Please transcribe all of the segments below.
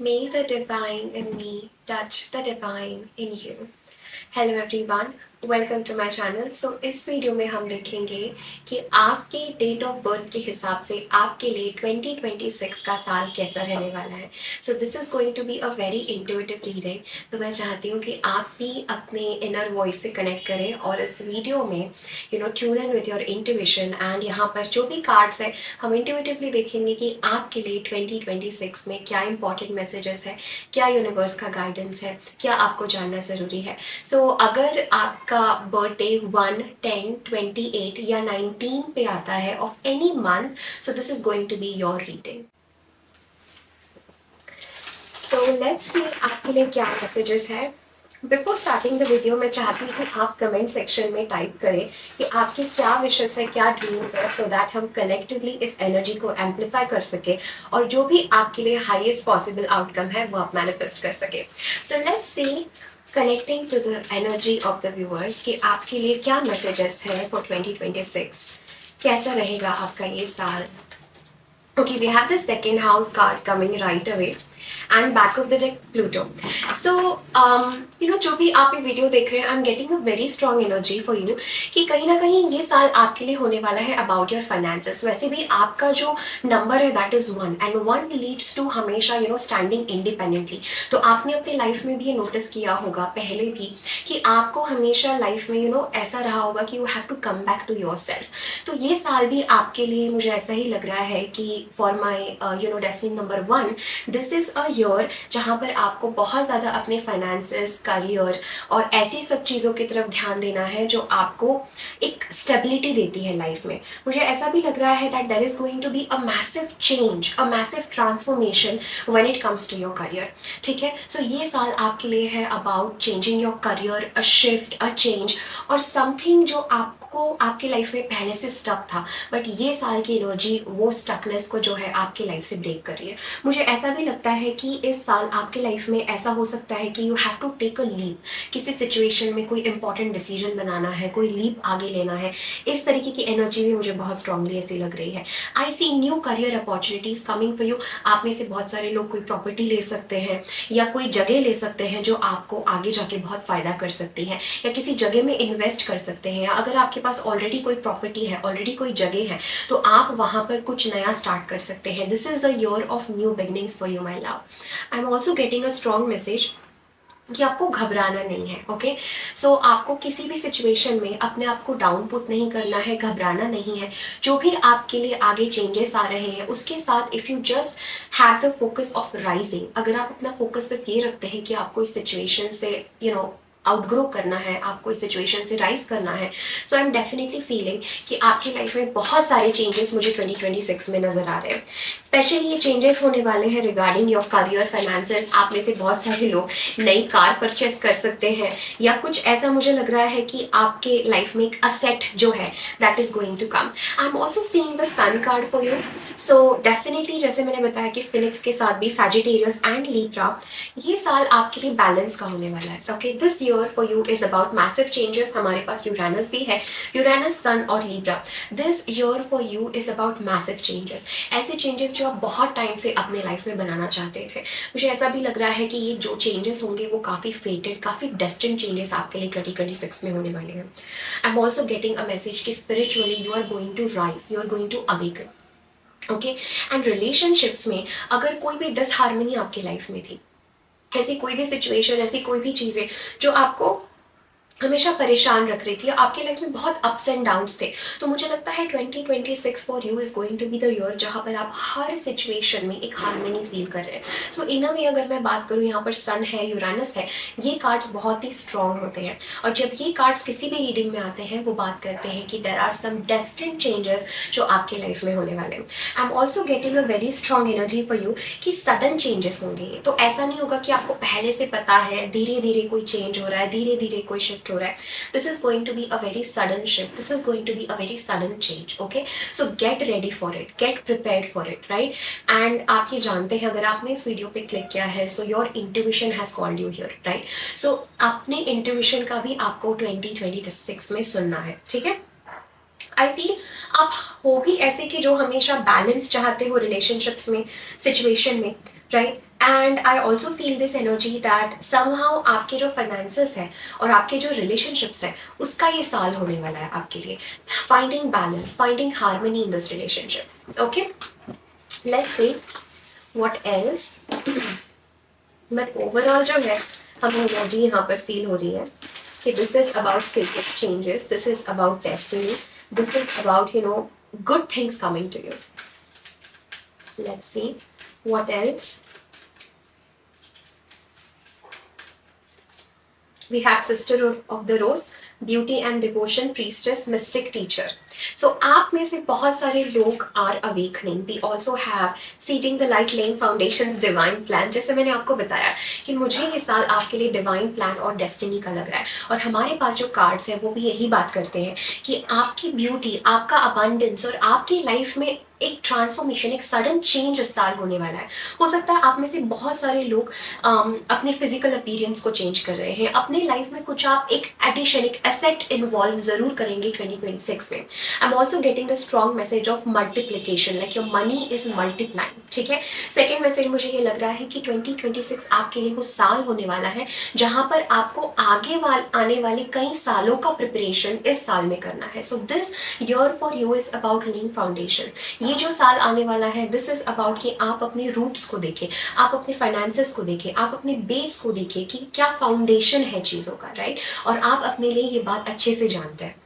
May the divine in me touch the divine in you. Hello everyone, welcome to my channel. So इस video में हम देखेंगे कि आपके डेट ऑफ बर्थ के हिसाब से आपके लिए 2026 का साल कैसा रहने वाला है। So this is going to be a very intuitive reading. तो मैं चाहती हूँ कि आप भी अपने इनर वॉइस से कनेक्ट करें और इस वीडियो में tune in with your intuition. And यहाँ पर जो भी कार्ड्स है हम इंट्यूटिवली देखेंगे कि आपके लिए 2026 में क्या इंपॉर्टेंट मैसेजेस है, क्या यूनिवर्स का गाइडेंस है, क्या आपको जानना ज़रूरी है। सो अगर आपका बर्थडे 1, 10, 28 या 19 पे आता है of any month, so this is going to be your reading. So let's see आपके लिए क्या मैसेजेस है। बिफोर स्टार्टिंग द वीडियो मैं चाहती हूँ कि आप कमेंट सेक्शन में टाइप करें कि आपके क्या विशेस है, क्या ड्रीम्स है, सो दैट हम कलेक्टिवली इस एनर्जी को एम्पलीफाई कर सके और जो भी आपके लिए हाईएस्ट पॉसिबल आउटकम है वो आप मैनिफेस्ट कर सके। So let's see connecting to the energy of the viewers कि आपके लिए क्या मैसेजेस है फॉर 2026, कैसा रहेगा आपका ये साल। Okay, we have the second house card coming right away and back of the deck Pluto. So जो भी आप ये वीडियो देख रहे हैं, I am getting a very strong energy for you कि कहीं ना कहीं ये साल आपके लिए होने वाला है अबाउट योर फाइनेंसेस। वैसे भी आपका जो नंबर है that is 1 and 1 leads to हमेशा स्टैंडिंग इंडिपेंडेंटली। तो आपने अपनी लाइफ में भी ये नोटिस किया होगा पहले भी कि आपको हमेशा लाइफ में ऐसा रहा होगा कि you have to come back to your self. तो ये साल भी आपके लिए मुझे ऐसा ही लग रहा है कि for my destiny number 1, this is a year जहाँ पर आपको बहुत ज़्यादा अपने फाइनेंसेस, करियर और ऐसी सब चीज़ों की तरफ ध्यान देना है जो आपको एक स्टेबिलिटी देती है लाइफ में। मुझे ऐसा भी लग रहा है that there is going to be a massive change, a massive transformation when it comes to your career. ठीक है, सो ये साल आपके लिए है about changing your career, a shift, a change और समथिंग जो आपको आपकी लाइफ में पहले से स्टक था, बट ये साल की एनर्जी वो स्टकनेस को जो है आपकी लाइफ से ब्रेक कर रही है। मुझे ऐसा भी लगता है कि इस साल आपके लाइफ में ऐसा हो सकता है कि you have to take a leap. किसी सिचुएशन में कोई इंपॉर्टेंट डिसीजन बनाना है, कोई लीप आगे लेना है, इस तरीके की एनर्जी भी मुझे बहुत स्ट्रांगली ऐसी लग रही है। I see new career opportunities coming for you. आप में से बहुत सारे लोग कोई प्रॉपर्टी ले सकते हैं या कोई जगह ले सकते हैं जो आपको आगे जाके बहुत फायदा कर सकती है, या किसी जगह में इन्वेस्ट कर सकते हैं। या अगर आपके पास ऑलरेडी कोई प्रॉपर्टी है, ऑलरेडी कोई जगह है, तो आप वहां पर कुछ नया स्टार्ट कर सकते हैं। This is the year of new beginnings for you my love. I am also getting a strong message कि आपको घबराना नहीं है। ओके, सो आपको किसी भी सिचुएशन में अपने आप को डाउन पुट नहीं करना है, घबराना नहीं है। जो भी आपके लिए आगे चेंजेस आ रहे हैं उसके साथ if you just have the focus of rising, अगर आप अपना फोकस सिर्फ ये रखते हैं कि आपको इस सिचुएशन से आउटग्रो करना है, आपको इस सिचुएशन से राइज करना है, सो आई एम डेफिनेटली फीलिंग कि आपकी लाइफ में बहुत सारे चेंजेस मुझे 2026 में नजर आ रहे हैं। स्पेशली ये चेंजेस होने वाले हैं रिगार्डिंग योर करियर, फाइनेंसेस। आप में से बहुत सारे लोग नई कार परचेस कर सकते हैं, या कुछ ऐसा मुझे लग रहा है कि आपके लाइफ में एक असेट जो है that is going to come. I am also seeing the sun card for you. So definitely जैसे मैंने बताया कि फिनिक्स के साथ भी सैजिटेरियस एंड लीब्रा, ये साल आपके लिए बैलेंस का होने वाला है। Okay, this year for you is about massive changes. हमारे पास यूरेनस भी है, यूरेनस, सन और Libra. This year for you is about massive changes, ऐसे चेंजेस जो आप बहुत टाइम से अपने लाइफ में बनाना चाहते थे। मुझे ऐसा भी लग रहा है कि ये जो चेंजेस होंगे वो काफ़ी फेटेड, काफ़ी डेस्टिन्ड चेंजेस आपके लिए 2026 में होने वाले हैं। I am also getting a message कि spiritually you are going to rise, you are going to awaken. Okay, and relationships में अगर कोई भी डिसहार्मनी आपकी लाइफ में थी, ऐसी कोई भी सिचुएशन, ऐसी कोई भी चीज़ें जो आपको हमेशा परेशान रख रही थी, आपके लाइफ में बहुत अप्स एंड डाउन्स थे, तो मुझे लगता है 2026 for you is going to be the year जहाँ पर आप हर सिचुएशन में एक हार्मनी फील कर रहे हैं। सो इन अ वे अगर मैं बात करूँ, यहाँ पर सन है, यूरानस है, ये कार्ड्स बहुत ही स्ट्रांग होते हैं। और जब ये कार्ड्स किसी भी रीडिंग में आते हैं वो बात करते हैं कि there are some destined changes जो आपके लाइफ में होने वाले हैं। I am also getting a very strong energy for you कि सडन चेंजेस होंगे। तो ऐसा नहीं होगा कि आपको पहले से पता है, धीरे धीरे कोई चेंज हो रहा है, धीरे धीरे कोई शिफ्ट हो रहा है। This is going to be a very sudden shift, this is going to be a very sudden change. Okay, so get ready for it, get prepared for it, right. And आप ये जानते हैं, अगर आपने इस वीडियो पे click किया है, so your intuition has called you here, right. So अपने इंट्यूशन का भी आपको 2026 में सुनना है, ठीक है। आई फील आप हो भी ऐसे कि जो हमेशा बैलेंस चाहते हो रिलेशनशिप्स में, सिचुएशन में, right. And I also feel this energy that somehow आपके जो फाइनेंसेस है और आपके जो रिलेशनशिप्स है उसका ये साल होने वाला है आपके लिए. Finding balance, finding harmony in this relationships. Okay, let's see what else. But overall जो है हमें एनर्जी यहाँ पर फील हो रही है कि this is about fated changes, this is about destiny, this is about good things coming to you. Let's see what else. We have Sisterhood of the Rose, Beauty and Devotion, Priestess, Mystic Teacher. So आप में से बहुत सारे लोग are awakening. We also have Seeding the Light, Laying Foundations, Divine Plan. जैसे मैंने आपको बताया कि मुझे ये साल आपके लिए डिवाइन प्लान और डेस्टिनी का लग रहा है, और हमारे पास जो कार्ड्स हैं वो भी यही बात करते हैं कि आपकी ब्यूटी, आपका अबंडेंस और आपकी लाइफ में एक ट्रांसफॉर्मेशन, एक सडन चेंज इस साल होने वाला है. हो सकता है आप में से बहुत सारे लोग अपने फिजिकल अपीयरेंस को चेंज कर रहे हैं. अपने लाइफ में कुछ आप एक एडिशन, एक एसेट इन्वॉल्व जरूर करेंगे 2026 में. आई am also getting the strong message of multiplication, like your money is multiplying. ठीक है. सेकेंड मैसेज मुझे ये लग रहा है कि 2026 आपके लिए वो साल होने वाला है जहां पर आपको आने वाले कई सालों का प्रिपरेशन इस साल में करना है. So this year for you is about laying foundation. ये जो साल आने वाला है दिस इज अबाउट कि आप अपने रूट्स को देखें, आप अपने फाइनेंसेस को देखें, आप अपने बेस को देखें कि क्या फाउंडेशन है चीज़ों का, राइट. और आप अपने लिए ये बात अच्छे से जानते हैं.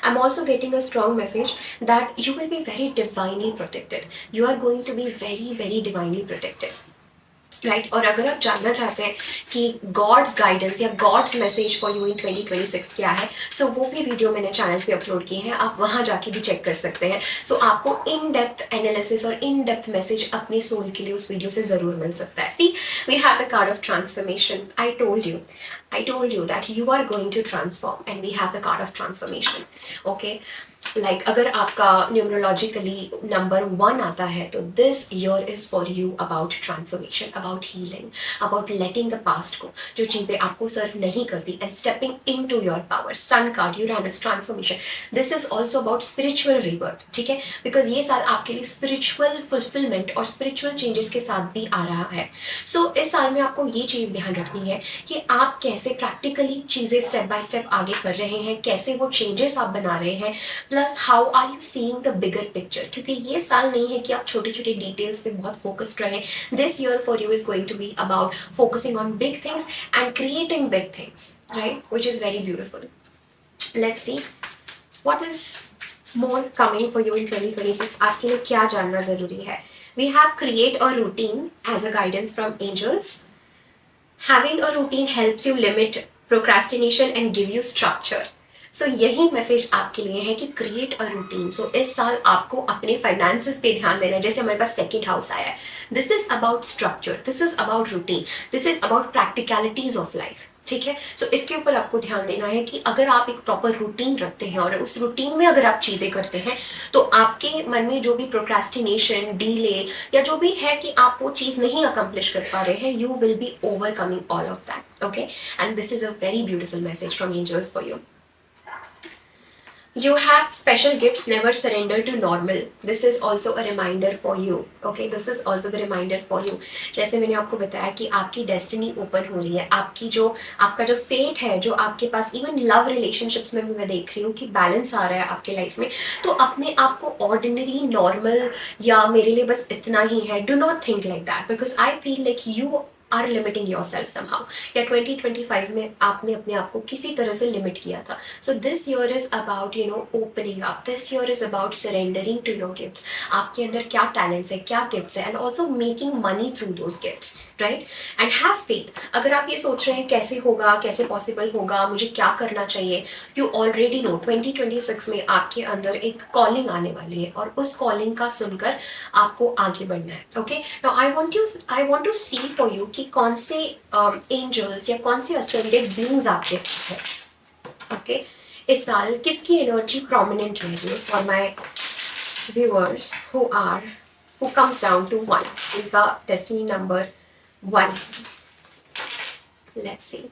I'm also getting a strong message that you will be very divinely protected. You are going to be very, very divinely protected. Right. और अगर आप जानना चाहते हैं कि गॉड्स गाइडेंस या God's message for you in 2026 क्या है, सो वो भी वीडियो मैंने चैनल पे अपलोड की है, आप वहाँ जाके भी चेक कर सकते हैं. सो आपको इन डेप्थ एनालिसिस और इन डेप्थ मैसेज अपने सोल के लिए उस वीडियो से ज़रूर मिल सकता है. See, we have the card of transformation. I told you that you are going to transform and we have the card of transformation. Okay, like अगर आपका न्यूमरोलॉजिकली नंबर 1 आता है तो this year is for you about transformation, about healing, about letting the past को, जो चीज़ें आपको serve नहीं करती, and stepping into your power. Sun card, Uranus, transformation. This is also about spiritual rebirth. ठीक है, बिकॉज ये साल आपके लिए स्पिरिचुअल फुलफिलमेंट और स्पिरिचुअल चेंजेस के साथ भी आ रहा है. सो इस साल में आपको ये चीज़ ध्यान रखनी है कि आप कैसे प्रैक्टिकली चीज़ें स्टेप बाय स्टेप आगे कर रहे हैं, कैसे वो चेंजेस आप बना रहे हैं, plus how are you seeing the bigger picture. क्योंकि ये साल नहीं है कि आप छोटे छोटे डिटेल्स पे बहुत फोकस्ड रहें. This year for you is going to be about focusing on big things and creating big things, right, which is very beautiful. Let's see what is more coming for you in 2026. आपके लिए क्या जानना जरूरी है. We have create a routine as a guidance from angels. Having a routine helps you limit procrastination and give you structure. सो यही message आपके लिए है कि क्रिएट अ रूटीन. सो इस साल आपको अपने फाइनेंसेस पे ध्यान देना है. जैसे हमारे पास सेकंड हाउस आया है, this is about structure, this is about routine, this is about practicalities of life. ठीक है, सो इसके ऊपर आपको ध्यान देना है कि अगर आप एक प्रॉपर रूटीन रखते हैं और उस रूटीन में अगर आप चीजें करते हैं तो आपके मन में जो भी प्रोक्रेस्टिनेशन, डीले या जो भी है कि आप वो चीज नहीं अकम्प्लिश कर पा रहे हैं, you will be overcoming all of that. Okay, and this is a very beautiful message from angels for you. You have special gifts, never surrender to normal. This is also a reminder for you. Okay, this is also the reminder for you. जैसे मैंने आपको बताया कि आपकी destiny open हो रही है, आपका जो फेट है, जो आपके पास इवन लव रिलेशनशिप्स में भी मैं देख रही हूँ कि बैलेंस आ रहा है आपके लाइफ में. तो अपने आप को ऑर्डिनरी, नॉर्मल या मेरे लिए बस इतना ही है, do not think like that, because I feel like you are limiting yourself somehow. या 2025 में आपने अपने आप को किसी तरह से लिमिट किया था. So this year is about opening up. This year is about surrendering to your gifts. आपके अंदर क्या टैलेंट्स है, क्या गिफ्ट्स है, and also making money through those gifts, right. And have faith. अगर आप ये सोच रहे हैं कैसे होगा, कैसे पॉसिबल होगा, मुझे क्या करना चाहिए, यू ऑलरेडी नो 2026 में आपके अंदर एक कॉलिंग आने वाली है और उस कॉलिंग का सुनकर आपको आगे बढ़ना है. Okay, now I want to see for you कि कौन से एंजल्स या कौन से असेंडेड बीइंग्स आपके साथ है. ओके, इस साल किसकी एनर्जी प्रोमिनेंट रहेगी for my viewers who comes down to 1, इनका destiny number 1. Let's see.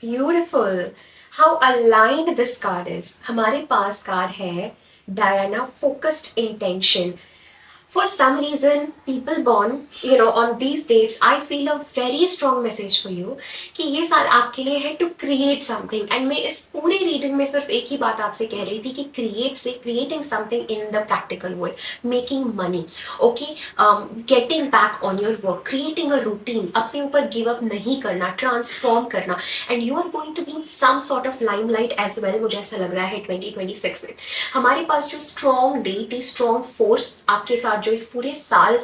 Beautiful. How aligned this card is. हमारे पास कार्ड है Diana, focused intention. For some reason, people born, on these dates, I feel a very strong message for you कि ये साल आपके लिए है to create something. And मैं इस पूरी रीडिंग में सिर्फ एक ही बात आपसे कह रही थी कि create से creating something in the practical world, making money, okay, getting back on your work, creating a routine, अपने ऊपर give up नहीं करना, transform करना, and you are going to be in some sort of limelight as well. मुझे ऐसा लग रहा है 2026 में हमारे पास जो strong deity, strong force आपके साथ जो इस पूरे साल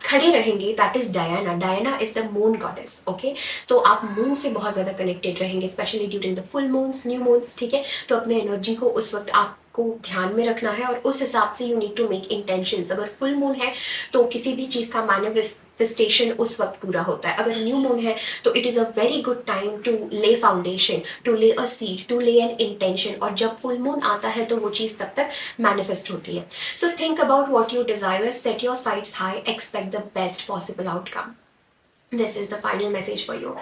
खड़े रहेंगे, that is Diana. Diana is the moon goddess, okay. तो आप मून से बहुत ज्यादा कनेक्टेड रहेंगे, specially during the full moons, new moons, ठीक है। तो अपने एनर्जी को उस वक्त आपको ध्यान में रखना है और उस हिसाब से you need to make intentions. अगर फुल मून है तो किसी भी चीज का मैनिफेस्टेशन उस वक्त पूरा होता है। अगर न्यू मून है तो it is a very good time to lay foundation, to lay a seed, to lay an intention. और जब फुल मून आता है तो वो चीज तब तक मैनिफेस्ट होती है। So think about what you desire, set your sights high, expect the best possible outcome. This is the final message for you.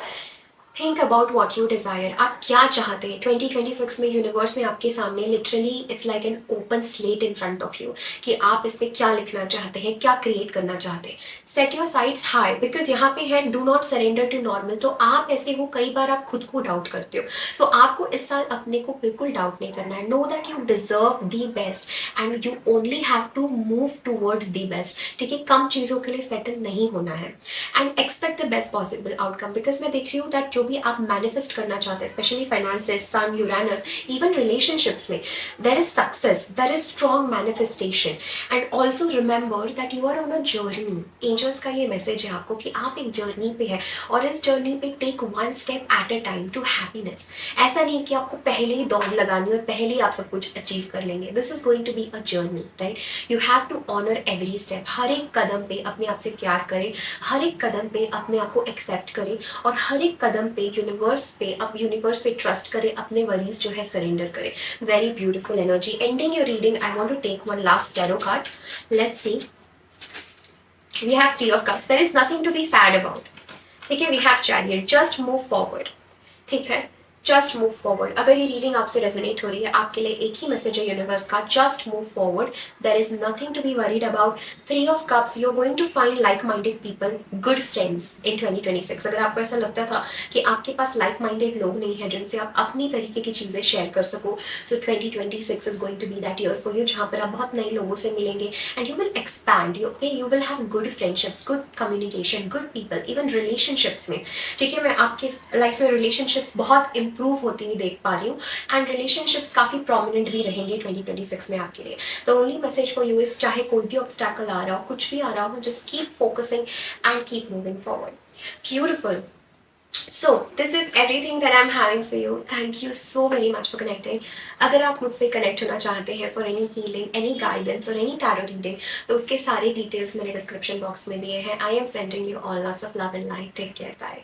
Think about what you desire. आप क्या चाहते हैं 2026 में। यूनिवर्स ने आपके सामने literally it's like an open slate in front of you कि आप इसमें क्या लिखना चाहते हैं, क्या क्रिएट करना चाहते हैं। Set your sights high, because यहाँ पे है do not surrender to normal. तो आप ऐसे हो, कई बार आप खुद को डाउट करते हो। सो आपको इस साल अपने को बिल्कुल डाउट नहीं करना है। Know that you deserve the best and you only have to move towards the best, ठीक है। कम चीज़ों के लिए सेटल नहीं होना है and expect the best possible outcome. Because मैं देख रही हूँ दैट जो भी आप मैनिफेस्ट करना चाहते हैं, specially finances, sun, Uranus, even relationships में, there is success, there is strong manifestation. And also remember that you are on a journey. Angels का ये मैसेज है आपको कि आप एक जर्नी पे है और इस जर्नी पे take one step at a time to happiness. ऐसा नहीं कि आपको पहले ही दौड़ लगानी और पहले ही आप सब कुछ अचीव कर लेंगे। This is going to be a journey, right. You have to honour every step. हर एक कदम पे अपने आप से प्यार करें, हर एक कदम पे अपने आप को एक्सेप्ट करें और हर एक कदम पे यूनिवर्स पे ट्रस्ट करें, अपने वरीज जो है सरेंडर करें। Very beautiful energy. Ending your reading, I want to take one last tarot card. Let's see. We have three of cups. There is nothing to be sad about, ठीक है। We have chariot, just move forward, ठीक है। Just move forward. अगर ये reading आपसे resonate हो रही है, आपके लिए एक ही मैसेज है यूनिवर्स का, just move forward. There is nothing to be worried about. Three of cups, you are going to find like minded people, good friends in 2026। अगर आपको ऐसा लगता था कि आपके पास लाइक माइंडेड लोग नहीं है जिनसे आप अपनी तरीके की चीजें शेयर कर सको, so 2026 is going to be that year for you, जहाँ पर आप बहुत नए लोगों से मिलेंगे and you will expand, okay. You will have good friendships, good communication, good people, even relationships में, ठीक है। मैं आपके लाइफ में रिलेशनशिप्स बहुत इंप्रूव होती हुई देख पा रही हूँ एंड रिलेशनशिप्स काफी प्रोमिनेंट भी रहेंगे 2026 में आपके लिए। The only message for you is, चाहे कोई भी ऑब्स्टैकल आ रहा हो, कुछ भी आ रहा हो, just keep focusing and keep moving forward. Beautiful. So, this is everything that I'm having for you. Thank you so very much for connecting. अगर आप मुझसे कनेक्ट होना चाहते हैं for any healing, any guidance or any tarot reading, तो उसके सारे details मैंने डिस्क्रिप्शन बॉक्स में दिए हैं। I am sending you all lots of love and light. Take care. Bye.